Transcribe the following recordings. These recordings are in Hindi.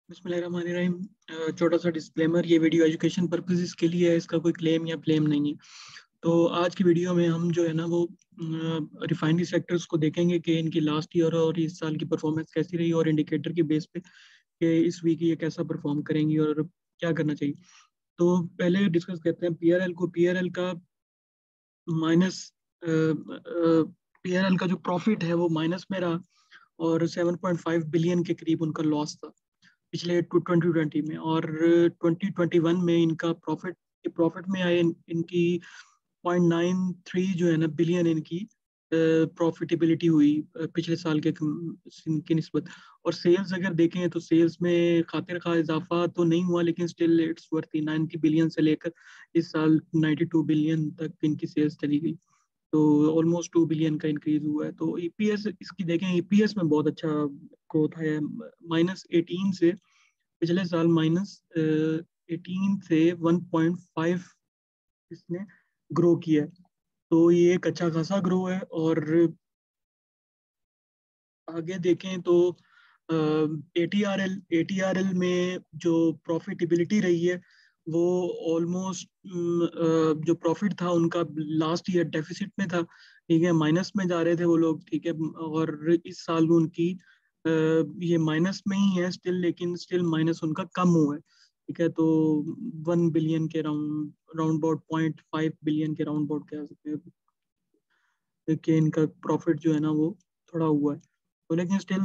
बिस्मिल्लाहिर्रहमानिर्रहीम। छोटा सा डिस्क्लेमर, ये वीडियो एजुकेशन पर्पसेस के लिए है, इसका कोई क्लेम या ब्लेम नहीं है। तो आज की वीडियो में हम जो है ना वो रिफाइनरी सेक्टर्स को देखेंगे कि इनकी लास्ट ईयर और इस साल की परफॉर्मेंस कैसी रही और इंडिकेटर की बेस पे कि इस वीक ये कैसा परफॉर्म करेंगी और क्या करना चाहिए। तो पहले डिस्कस करते हैं पीआरएल को। पीआरएल का माइनस पीआरएल का जो प्रॉफिट है वो माइनस में रहा और 7.5 बिलियन के करीब उनका लॉस था पिछले 2020 में। और 2021 में इनका प्रॉफिट में आए इनकी 0.93 जो है ना बिलियन इनकी प्रॉफिटेबिलिटी हुई पिछले साल के की निस्बत। और सेल्स अगर देखें तो सेल्स में खातिर खा इजाफा तो नहीं हुआ, लेकिन स्टिल इट्स वर्थ 90 बिलियन से लेकर इस साल 92 बिलियन तक इनकी सेल्स चली गई। तो ऑलमोस्ट 2 बिलियन का इंक्रीज हुआ है। तो ईपीएस इसकी देखें, ईपीएस में बहुत अच्छा ग्रोथ है, -18 से पिछले साल -18 से 1.5 इसने ग्रो किया है। तो ये एक अच्छा खासा ग्रो है। और आगे देखें तो एटीआरएल में जो प्रॉफिटेबिलिटी रही है वो ऑलमोस्ट जो प्रॉफिट था उनका लास्ट ईयर डेफिसिट में था, ठीक है, माइनस में जा रहे थे वो लोग, ठीक है। और इस साल उनकी ये माइनस में ही है स्टिल, लेकिन स्टिल माइनस उनका कम हुआ है, ठीक है। तो 1 बिलियन के राउंड राउंड अबाउट 0.5 बिलियन के राउंड अबाउट कह सकते हैं कि इनका प्रॉफिट जो है ना वो थोड़ा हुआ है। तो लेकिन स्टिल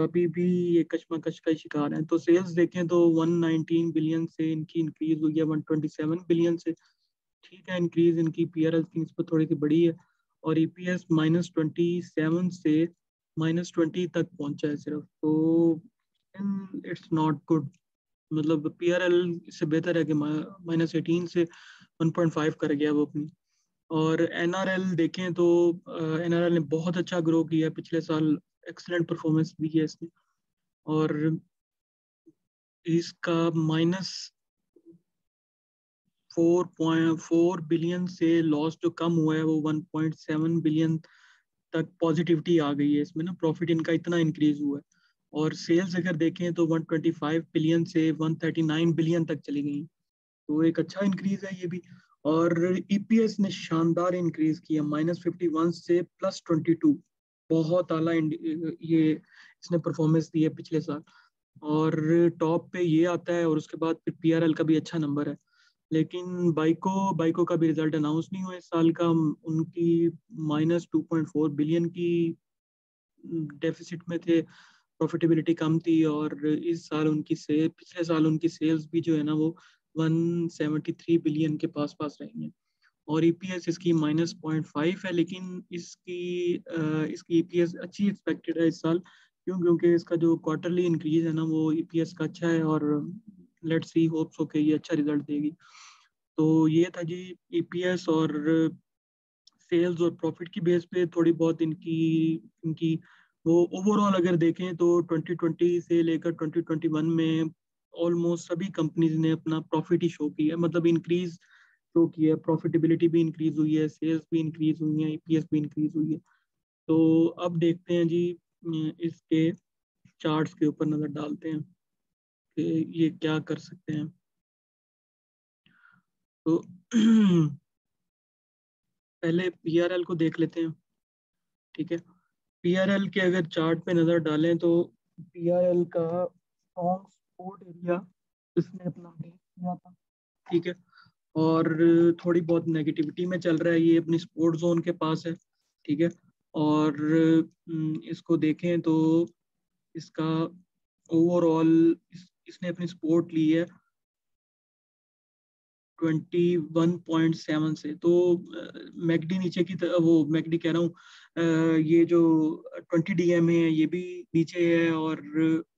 अभी भी ये कशमकश का शिकार है। तो सेल्स देखें तो 119 बिलियन से इनकी इंक्रीज हुई है 127 बिलियन से, ठीक है। इंक्रीज इनकी पीआरएल की निस्बत थोड़ी सी बड़ी है। और ईपीएस -27 से -20 तक पहुंचा है सिर्फ। तो इट्स नॉट गुड, मतलब पीआरएल इससे बेहतर है कि -18 से 1.5 कर गया वो अपनी। और एनआरएल देखें तो एनआरएल ने बहुत अच्छा ग्रो किया पिछले साल, एक्सलेंट परफॉर्मेंस दी है इसने। और इसका -4.4 बिलियन से लॉस जो कम हुआ है वो 1.7 बिलियन तक पॉजिटिविटी आ गई है इसमें ना, प्रॉफिट इनका इतना इंक्रीज हुआ है। और सेल्स अगर देखें तो 125 बिलियन से 139 बिलियन तक चली गई, तो एक अच्छा इंक्रीज है ये भी। और ईपीएस ने शानदार इंक्रीज किया, -51 से +22, बहुत आला ये इसने परफॉर्मेंस दी है पिछले साल। और टॉप पे ये आता है और उसके बाद फिर पीआरएल का भी अच्छा नंबर है। लेकिन बाइको बाइको का भी रिजल्ट अनाउंस नहीं हुआ इस साल का। उनकी -2.4 बिलियन की डेफिसिट में थे, प्रॉफिटेबिलिटी कम थी। और इस साल उनकी सेल पिछले साल उनकी सेल्स भी जो है ना वो 173 बिलियन के पास पास रही हैं। और ईपीएस इसकी -0.5 है, लेकिन इसकी ईपीएस अच्छी एक्सपेक्टेड है इस साल। क्यों? क्योंकि इसका जो क्वार्टरली इंक्रीज है ना वो ईपीएस का अच्छा है। और लेट्स सी, होप्स ओके ये अच्छा रिजल्ट देगी। तो ये था जी ईपीएस और सेल्स और प्रॉफिट की बेस पे थोड़ी बहुत इनकी इनकी वो ओवरऑल अगर देखें तो 2020 से लेकर 2021 में ऑलमोस्ट सभी कंपनीज ने अपना प्रॉफिट ही शो किया है, मतलब इंक्रीज शो किया है। प्रॉफिटेबिलिटी भी इंक्रीज हुई है, सेल्स भी इंक्रीज हुई है, ईपीएस भी इंक्रीज हुई है। तो अब देखते हैं जी, इसके चार्ट्स के ऊपर नजर डालते हैं कि ये क्या कर सकते हैं। तो पहले पीआरएल को देख लेते हैं, ठीक है। पीआरएल के अगर चार्ट पे नजर डालें तो पीआरएल का स्ट्रॉन्ग सपोर्ट एरिया इसने अपना ब्रेक किया था, ठीक है। और थोड़ी बहुत नेगेटिविटी में चल रहा है, ये अपनी सपोर्ट जोन के पास है, ठीक है। और इसको देखें तो इसका ओवरऑल इसने अपनी सपोर्ट ली है 21.7 से। तो मैकडी नीचे की तरफ, वो मैकडी कह रहा हूँ, ये जो 20 डीएम है ये भी नीचे है और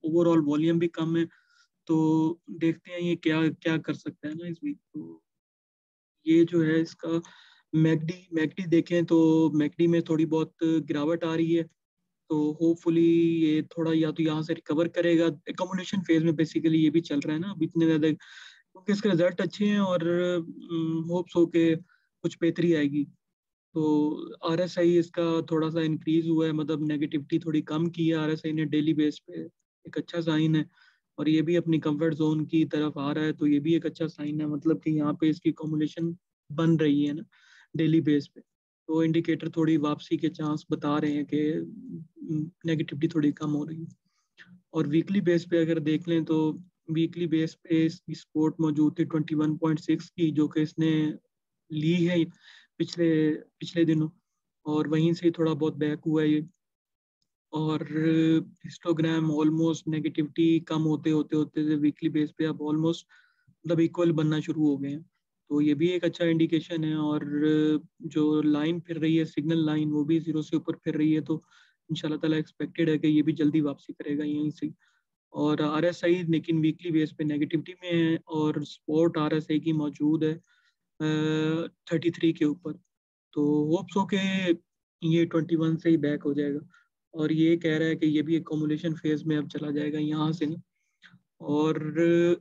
ओवरऑल वॉल्यूम भी कम है। तो देखते हैं ये क्या क्या कर सकता है ना इस वीक। तो ये जो है इसका मैकडी मैकडी देखें तो मैकडी में थोड़ी बहुत गिरावट आ रही है। तो होपफुली ये थोड़ा या तो यहाँ से रिकवर करेगा। एकोमोडेशन फेज में बेसिकली ये भी चल रहा है ना अभी इतने ज़्यादा, क्योंकि इसके रिजल्ट अच्छे हैं और होप्स हो के कुछ बेहतरी आएगी। तो आरएसआई इसका थोड़ा सा इंक्रीज हुआ है, मतलब नेगेटिविटी थोड़ी कम की है आरएसआई ने डेली बेस पे, एक अच्छा साइन है। और ये भी अपनी कंफर्ट जोन की तरफ आ रहा है, तो ये भी एक अच्छा साइन है, मतलब कि यहाँ पे इसकी कॉम्बिनेशन बन रही है ना डेली बेस पे। तो इंडिकेटर थोड़ी वापसी के चांस बता रहे हैं कि नेगेटिविटी थोड़ी कम हो रही है। और वीकली बेस पे अगर देख लें तो वीकली बेस पे इसकी सपोर्ट मौजूद थी 21.6 की, जो कि इसने ली है पिछले पिछले दिनों, और वहीं से थोड़ा बहुत बैक हुआ है ये। और हिस्टोग्राम ऑलमोस्ट नेगेटिविटी कम होते होते होते वीकली बेस पे अब ऑलमोस्ट मतलब इक्वल बनना शुरू हो गए हैं। तो ये भी एक अच्छा इंडिकेशन है। और जो लाइन फिर रही है सिग्नल लाइन, वो भी जीरो से ऊपर फिर रही है, तो इंशाल्लाह ताला एक्सपेक्टेड है कि ये भी जल्दी वापसी करेगा यहीं से। और RSI लेकिन वीकली बेस पे नेगेटिविटी में है, और सपोर्ट RSI की मौजूद है 33 के ऊपर। तो होप्स हो के ये 21 से ही बैक हो जाएगा। और ये कह रहा है कि ये भी एकमुलेशन फेज में अब चला जाएगा यहाँ से ना। और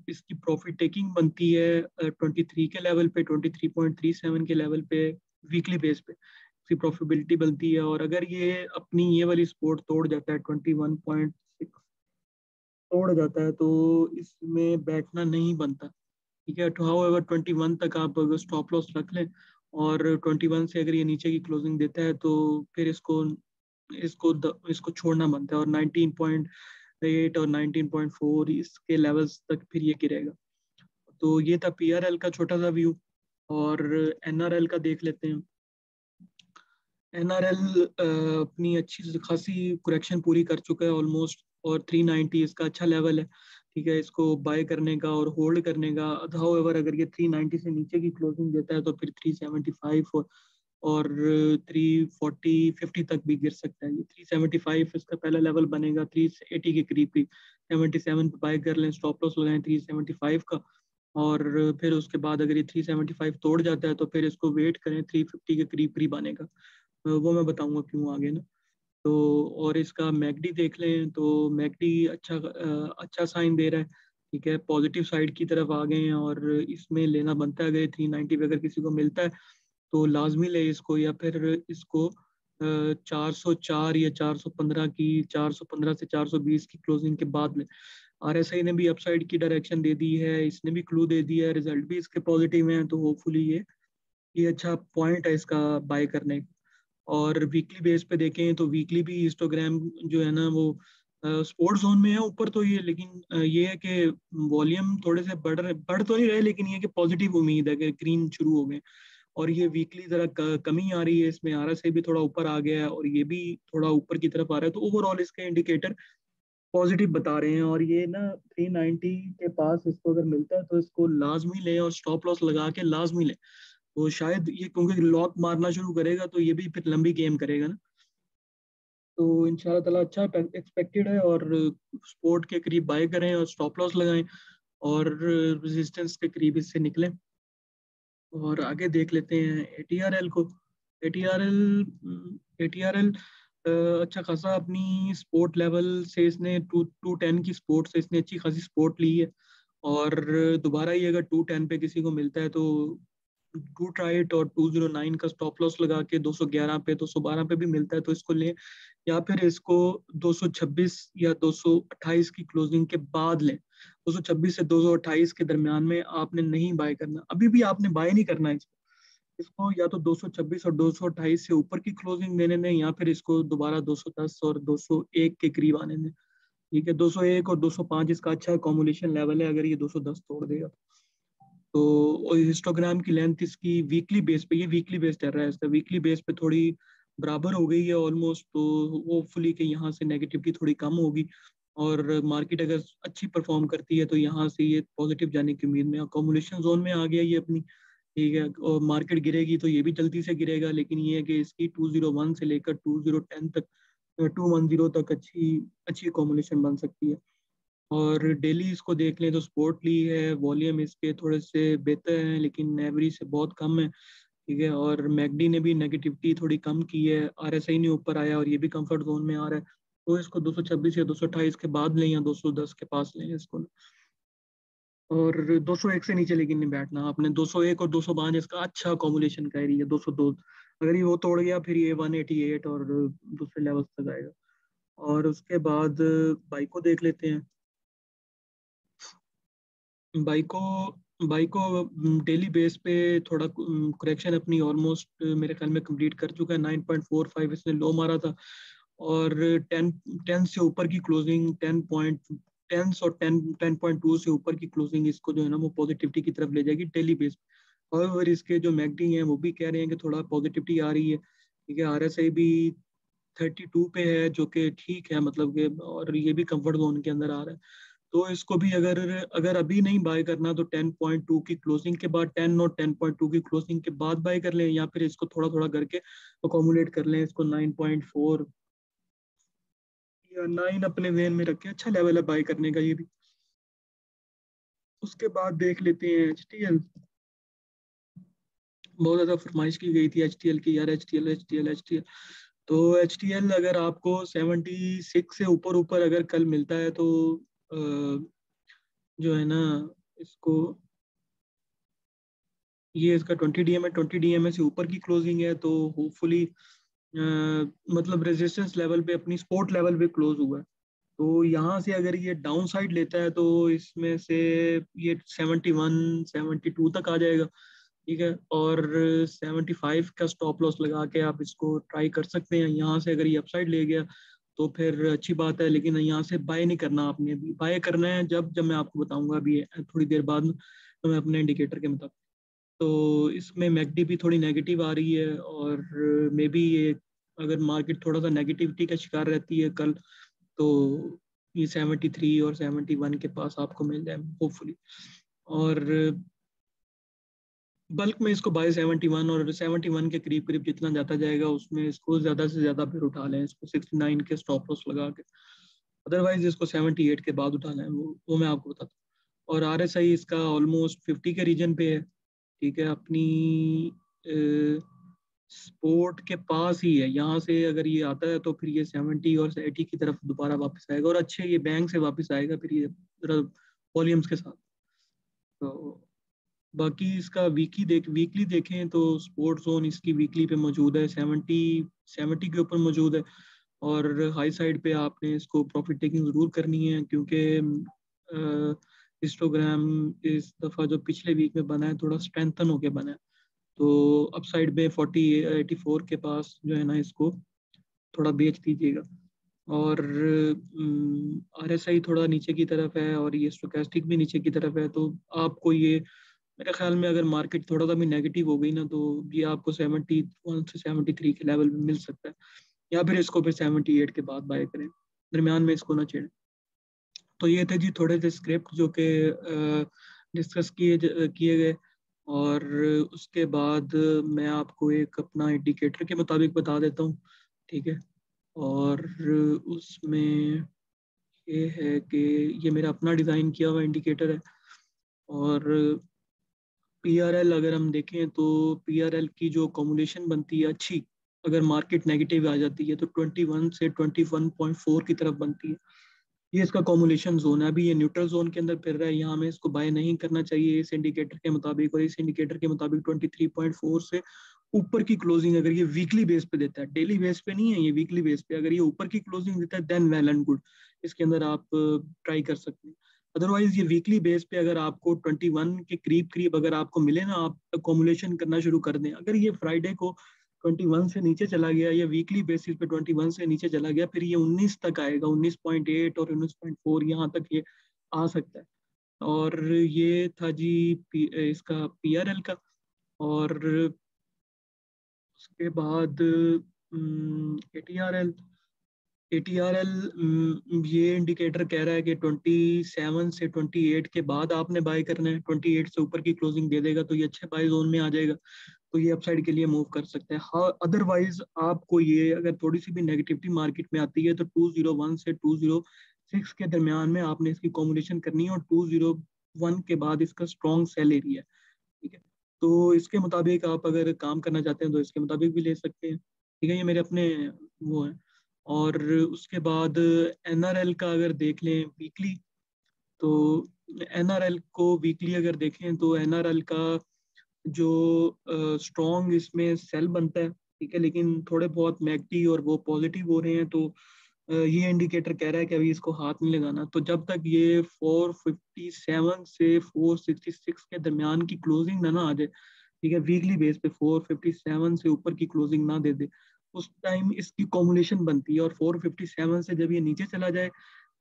इसकी प्रॉफिट टेकिंग बनती है 23 के लेवल पे, 23.37 के लेवल पे वीकली बेस पे इसकी प्रॉफिटेबिलिटी बनती है। और अगर ये अपनी ये वाली सपोर्ट तोड़ जाता है 21.6 तोड़ जाता है, तो इसमें बैठना नहीं बनता। ठीक है, हाउ एवर 21 तक आप अगर स्टॉप लॉस रख लें, और 21 से अगर ये नीचे की क्लोजिंग देता है, तो फिर इसको छोड़ना बनता है। और 19.8 और 19.4 इसके लेवल्स तक फिर ये गिरेगा। तो ये था PRL का छोटा सा व्यू। और NRL का देख लेते हैं। NRL अपनी अच्छी खासी करेक्शन पूरी कर चुका है ऑलमोस्ट, और 390 इसका अच्छा लेवल है। ठीक है, इसको बाय करने का और होल्ड करने का। हाउएवर अगर ये 390 से नीचे की क्लोजिंग देता है, तो फिर 375 और 340 50 तक भी गिर सकता है। ये 375 इसका पहला लेवल बनेगा, 380 के करीब की 77 पे बाय कर लें, स्टॉप लॉस लगाएं 375 का। और फिर उसके बाद अगर ये 375 तोड़ जाता है, तो फिर इसको वेट करें, 350 के करीब करीब आने का। वो मैं बताऊंगा क्यों आगे ना। तो और इसका मैकडी देख लें, तो मैकडी अच्छा साइन दे रहा है। ठीक है, पॉजिटिव साइड की तरफ आ गए हैं, और इसमें लेना बनता है। अगर 390 पे अगर किसी को मिलता है, तो लाजमी ले इसको, या फिर इसको 404 या 415 की, 415 से 420 की क्लोजिंग के बाद ले। RSI ने भी अपसाइड की डायरेक्शन दे दी है, इसने भी क्लू दे दिया है, रिजल्ट भी इसके पॉजिटिव हैं, तो होपफुली ये अच्छा पॉइंट है इसका बाय करने का। और वीकली बेस पे देखें, तो वीकली भी हिस्टोग्राम जो है ना वो स्पोर्ट जोन में है ऊपर, तो ये लेकिन ये है कि वॉल्यूम थोड़े से बढ़ तो नहीं रहे, लेकिन ये कि पॉजिटिव उम्मीद है कि ग्रीन शुरू हो गए। और ये वीकली जरा कमी आ रही है इसमें, RSI भी थोड़ा ऊपर आ गया है, और ये भी थोड़ा ऊपर की तरफ आ रहा है। तो ओवरऑल इसके इंडिकेटर पॉजिटिव बता रहे हैं। और ये ना 390 के पास इसको अगर मिलता है, तो इसको लाजमी लें, और स्टॉप लॉस लगा के लाजमी लें। तो शायद ये क्योंकि लॉक मारना शुरू करेगा, तो ये भी फिर लंबी गेम करेगा ना। तो इंशाल्लाह ताला अच्छा एक्सपेक्टेड है। और सपोर्ट के करीब बाय करें और स्टॉप लॉस लगाएं, और रेजिस्टेंस के करीब इससे निकलें। और आगे देख लेते हैं ATRL को। ATRL ATRL अच्छा खासा अपनी सपोर्ट लेवल से इसने 210 की सपोर्ट से इसने अच्छी खासी सपोर्ट ली है। और दोबारा ये अगर 210 पे किसी को मिलता है, तो 2 ट्राइट और 209 का स्टॉप लॉस लगा के 211 पे 212 पे भी मिलता है, तो इसको लें। या फिर इसको 226 या 228 की क्लोजिंग के बाद लें। 226 से 228 के दरमियान में आपने नहीं बाय करना, अभी भी आपने बाय नहीं करना है इसको। इसको या तो 226 और 228 से ऊपर की क्लोजिंग देने दें, या फिर इसको दोबारा 210 और 201 के करीब आने दें। ठीक है, 201 और 205 इसका अच्छा कॉम्बिनेशन लेवल है, अगर ये 210 तोड़ देगा तो। हिस्टोग्राम की लेंथ इसकी वीकली बेस पे, ये वीकली बेस चल रहा है इसका, वीकली बेस पे थोड़ी बराबर हो गई है ऑलमोस्ट। तो होपफुली कि यहाँ से नेगेटिविटी थोड़ी कम होगी, और मार्केट अगर अच्छी परफॉर्म करती है, तो यहाँ से ये पॉजिटिव जाने की उम्मीद में अकोमोडेशन जोन में आ गया ये अपनी। ठीक है, और मार्केट गिरेगी तो ये भी जल्दी से गिरेगा, लेकिन ये है कि इसकी 201 से लेकर 2010 तक, 210 तक अच्छी अच्छी अकोमोडेशन बन सकती है। और डेली इसको देख लें, तो स्पोर्ट ली है, वॉल्यूम इसके थोड़े से बेहतर हैं, लेकिन एवरेज से बहुत कम है। ठीक है, और मैकडी ने भी नेगेटिविटी थोड़ी कम की है, RSI ने ऊपर आया, और ये भी कंफर्ट जोन में आ रहा है। तो इसको 226 या 228 के बाद लें, या 210 के पास लें इसको। और 201 से नीचे लेकिन नहीं बैठना आपने। 201 और 205 इसका अच्छा कॉम्बिनेशन का एरिया, 202 अगर ये वो तोड़ गया, फिर ये 188 और दूसरे लेवल तक आएगा। और उसके बाद बाइक को देख लेते हैं। बाई को डेली बेस पे थोड़ा करेक्शन अपनी ऑलमोस्ट मेरे ख्याल में कंप्लीट कर चुका है। 9.45 इसने लो मारा था, और 10 से ऊपर की क्लोजिंग, 10 और 10.2 से ऊपर की क्लोजिंग इसको जो है ना वो पॉजिटिविटी की तरफ ले जाएगी डेली बेस पे। और इसके जो मैकडी हैं वो भी कह रहे हैं कि थोड़ा पॉजिटिविटी आ रही है। ठीक है, RSI भी 32 पे है, जो कि ठीक है, मतलब कि, और ये भी कंफर्ट जोन के अंदर आ रहा है। तो इसको भी अगर अगर अभी नहीं बाय करना तो 10.2 की क्लोजिंग के बाद, 10 और 10.2 की क्लोजिंग के बाद बाय कर लें, या फिर इसको थोड़ा थोड़ा करके अकोमोडेट कर लें। इसको 9.4 या 9 अपने वेन में रखें, अच्छा लेवल है बाय करने का ये भी। उसके बाद देख लेते हैं HTL। बहुत ज्यादा फरमाइश की गई थी HTL की, यार HTL HTL HTL। तो HTL अगर आपको 76 से ऊपर ऊपर अगर कल मिलता है तो जो है ना, इसको, ये इसका 20 DM है, 20 DMA से ऊपर की क्लोजिंग है, तो होपफुली मतलब रेजिस्टेंस लेवल पे, अपनी सपोर्ट लेवल पे क्लोज हुआ है। तो यहाँ से अगर ये डाउन साइड लेता है तो इसमें से ये 71 72 तक आ जाएगा। ठीक है, और 75 का स्टॉप लॉस लगा के आप इसको ट्राई कर सकते हैं। यहाँ से अगर ये अपसाइड ले गया तो फिर अच्छी बात है, लेकिन यहाँ से बाय नहीं करना आपने। अभी बाय करना है जब जब मैं आपको बताऊंगा अभी थोड़ी देर बाद में, तो मैं अपने इंडिकेटर के मुताबिक। तो इसमें मैकडी भी थोड़ी नेगेटिव आ रही है, और मे बी ये, अगर मार्केट थोड़ा सा नेगेटिविटी का शिकार रहती है कल, तो ये 73 और 71 के पास आपको मिल जाए होपफुली। और बल्क में इसको बाय 71, और 71 के करीब करीब जितना जाता जाएगा उसमें इसको ज़्यादा से ज़्यादा फिर उठा लें, इसको 69 के स्टॉप लॉस लगा के। अदरवाइज इसको 78 के बाद उठाना है, वो मैं आपको बताता हूँ। और RSI इसका ऑलमोस्ट 50 के रीजन पे है। ठीक है, अपनी स्पोर्ट के पास ही है। यहाँ से अगर ये आता है तो फिर ये 70 और 80 की तरफ दोबारा वापस आएगा, और अच्छे ये बैंक से वापस आएगा फिर ये वॉल्यूम्स के साथ। तो बाकी इसका वीकली देखें तो स्पोर्ट जोन इसकी वीकली पे मौजूद है, 70 के ऊपर मौजूद है। और हाई साइड पे आपने इसको प्रॉफिट टेकिंग ज़रूर करनी है, क्योंकि हिस्टोग्राम इस दफ़ा जो पिछले वीक में बना है थोड़ा स्ट्रेंथन होके बना है। तो अपसाइड में 84 के पास जो है ना, इसको थोड़ा बेच दीजिएगा। और RSI थोड़ा नीचे की तरफ है, और ये स्टोकेस्टिक भी नीचे की तरफ है। तो आपको ये, मेरे ख्याल में अगर मार्केट थोड़ा सा भी नेगेटिव हो गई ना, तो ये आपको 71 से 73 के लेवल में मिल सकता है, या फिर इसको फिर 78 के बाद बाय करें, दरमियान में इसको ना छेड़ें। तो ये थे जी थोड़े से स्क्रिप्ट जो कि डिस्कस किए गए। और उसके बाद मैं आपको एक अपना इंडिकेटर के मुताबिक बता देता हूँ। ठीक है, और उसमें ये है कि ये मेरा अपना डिज़ाइन किया हुआ इंडिकेटर है। और PRL अगर हम देखें तो PRL की जो कॉम्बिनेशन बनती है अच्छी, अगर मार्केट नेगेटिव आ जाती है तो 21 से 21.4 की तरफ बनती है। ये इसका कॉम्बिनेशन जोन है। अभी ये न्यूट्रल जोन के अंदर फिर रहा है, यहाँ हमें इसको बाय नहीं करना चाहिए इस इंडिकेटर के मुताबिक। और इस इंडिकेटर के मुताबिक 23.4 से ऊपर की क्लोजिंग अगर ये वीकली बेस पे देता है, डेली बेस पे नहीं है, ये वीकली बेस पे अगर ये ऊपर की क्लोजिंग देता है, देन वेल एंड गुड, इसके अंदर आप ट्राई कर सकते हैं। अदरवाइज ये वीकली बेस पे अगर आपको 21 के करीब करीब अगर आपको मिले ना, आप अकोमुलेशन करना शुरू कर दें। अगर ये फ्राइडे को 21 से नीचे चला गया, या वीकली बेसिस पे 21 से नीचे चला गया, फिर ये 19 तक आएगा, 19.8 और 19.4 यहाँ तक ये आ सकता है। और ये था जी इसका PRL का। और उसके बाद ATRL। ये इंडिकेटर कह रहा है कि 27 से 28 के बाद आपने बाय करना है। 28 से ऊपर की क्लोजिंग दे देगा तो ये अच्छे बाय जोन में आ जाएगा, तो ये अपसाइड के लिए मूव कर सकते हैं। हाँ, अदरवाइज आपको ये अगर थोड़ी सी भी नेगेटिविटी मार्केट में आती है तो 201 से 206 के दरमियान में आपने इसकी कॉम्बिनेशन करनी है, और 201 के बाद इसका स्ट्रॉन्ग सेल एरिया है। ठीक है, तो इसके मुताबिक आप अगर काम करना चाहते हैं तो इसके मुताबिक भी ले सकते हैं। ठीक है, ये मेरे अपने वो हैं। और उसके बाद NRL का अगर देख लें वीकली, तो NRL को वीकली अगर देखें तो NRL का जो स्ट्रॉन्ग इसमें सेल बनता है। ठीक है, लेकिन थोड़े बहुत मैकडी और वो पॉजिटिव हो रहे हैं, तो ये इंडिकेटर कह रहा है कि अभी इसको हाथ नहीं लगाना। तो जब तक ये 457 से 466 के दरमियान की क्लोजिंग ना आ जाए, ठीक है, वीकली बेस पे 457 से ऊपर की क्लोजिंग ना दे दे, उस टाइम इसकी कॉम्बिनेशन बनती है। और 457 से जब ये नीचे चला जाए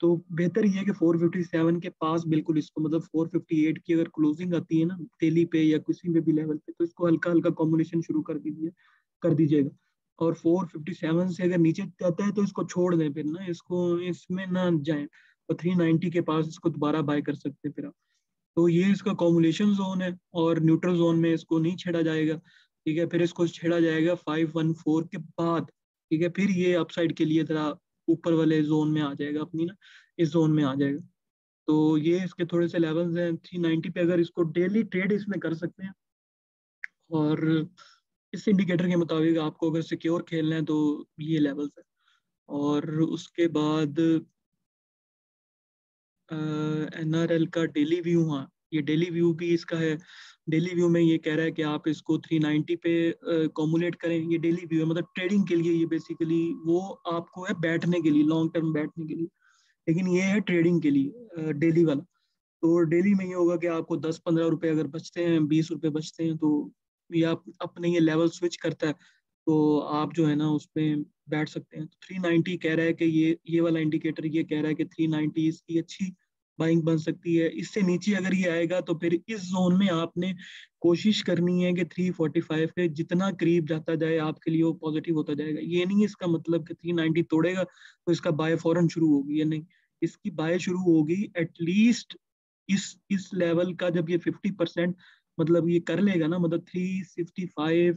तो बेहतर ये है कि 457 के पास बिल्कुल इसको, मतलब 458 की अगर क्लोजिंग आती है ना डेली पे या किसी में भी लेवल पे, तो इसको हल्का हल्का कॉम्बिनेशन शुरू कर दीजिएगा। और 457 से अगर नीचे जाता है तो इसको छोड़ दें, फिर ना इसको इसमें ना जाए, और 390 के पास इसको दोबारा बाय कर सकते हैं फिर आप। तो ये इसका कॉम्बिनेशन जोन है, और न्यूट्रल जोन में इसको नहीं छेड़ा जाएगा, ठीक है। फिर इसको छेड़ा जाएगा 514 के बाद, ठीक है, फिर ये अपसाइड के लिए जरा ऊपर वाले जोन में आ जाएगा अपनी ना, इस जोन में आ जाएगा। तो ये इसके थोड़े से लेवल्स हैं 390 पे, अगर इसको डेली ट्रेड इसमें कर सकते हैं। और इस इंडिकेटर के मुताबिक आपको अगर सिक्योर खेलना है तो ये लेवल्स है। और उसके बाद एनआरएल का डेली व्यू, हाँ ये डेली व्यू भी इसका है। डेली व्यू में ये कह रहा है कि आप इसको 390 पे कॉमुलेट करें। ये डेली व्यू है, मतलब ट्रेडिंग के लिए, ये बेसिकली वो आपको है बैठने के लिए, लॉन्ग टर्म बैठने के लिए, लेकिन ये है ट्रेडिंग के लिए डेली वाला। तो डेली में ये होगा कि आपको 10-15 रुपए अगर बचते हैं, 20 रुपए बचते हैं, तो ये आप अपने ये लेवल स्विच करता है, तो आप जो है ना उसमें बैठ सकते हैं। तो 390 कह रहा है कि ये वाला इंडिकेटर ये कह रहा है कि 390 इसकी अच्छी बाइंग बन सकती है। इससे नीचे अगर ये आएगा तो फिर इस जोन में आपने कोशिश करनी है कि 345 के जितना करीब जाता जाए आपके लिए वो पॉजिटिव होता जाएगा। ये नहीं इसका मतलब कि 390 तोड़ेगा तो इसका बाय फौरन शुरू होगी, ये नहीं। इसकी बाय शुरू होगी एटलीस्ट इस लेवल का, जब ये 50% मतलब ये कर लेगा ना, मतलब 365,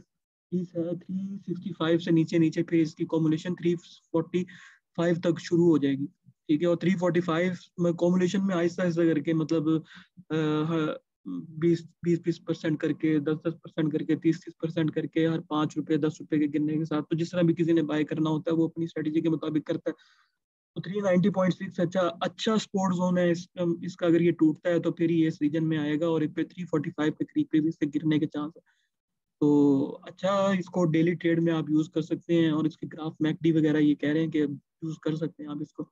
365 से नीचे नीचे फिर इसकी कॉम्बिनेशन 345 तक शुरू हो जाएगी, ठीक है। और 345 में कॉम्बिनेशन में आहिस्ता आहिस्ता करके, मतलब 20-20% करके, 10-10% करके, 30-30% करके, हर 5 रुपए 10 रुपए के गिनने के साथ, तो जिस तरह भी किसी ने बाय करना होता है वो अपनी स्ट्रेटेजी के मुताबिक करता है। तो 390.6 अच्छा अच्छा स्पोर्ट जोन है। इसका अगर ये टूटता है तो फिर ये इस रीजन में आएगा, और इस पे 345 के करीब पे भी इसके गिरने के चांस है। तो अच्छा, इसको डेली ट्रेड में आप यूज कर सकते हैं, और इसके ग्राफ मैकडी वगैरह ये कह रहे हैं कि यूज कर सकते हैं आप इसको,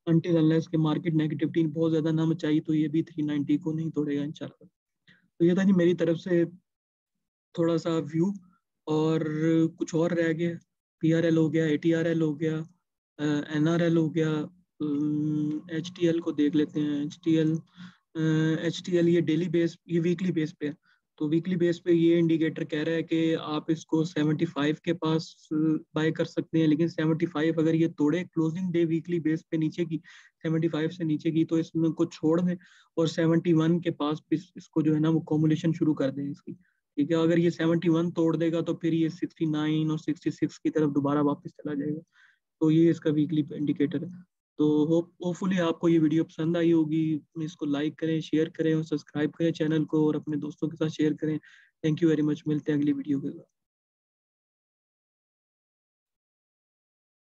अनटिल अनलेस के मार्केट नेगेटिविटी बहुत ज्यादा ना मचाई तो ये भी 390 को नहीं तोड़ेगा इंशाल्लाह। तो ये था जी मेरी तरफ से थोड़ा सा व्यू। और कुछ और रह गया, पीआरएल हो गया, एटीआरएल हो गया, एनआरएल हो गया, एचटीएल को देख लेते हैं। एचटीएल ये डेली बेस, ये वीकली बेस पे है। तो वीकली बेस पे ये इंडिकेटर कह रहा है कि आप इसको 75 के पास बाय कर सकते हैं, लेकिन 75 अगर ये तोड़े क्लोजिंग डे वीकली बेस पे नीचे की, 75 से नीचे की, तो इसमें को छोड़ दें, और 71 के पास इसको जो है ना वो कॉम्बिनेशन शुरू कर दें इसकी, ठीक है। अगर ये 71 तोड़ देगा तो फिर ये 69 और 66 की तरफ दोबारा वापस चला जाएगा। तो ये इसका वीकली इंडिकेटर है। तो होपफुली आपको ये वीडियो पसंद आई होगी। इसको लाइक करें, शेयर करें और सब्सक्राइब करें चैनल को, और अपने दोस्तों के साथ शेयर करें। थैंक यू वेरी मच, मिलते हैं अगली वीडियो के साथ।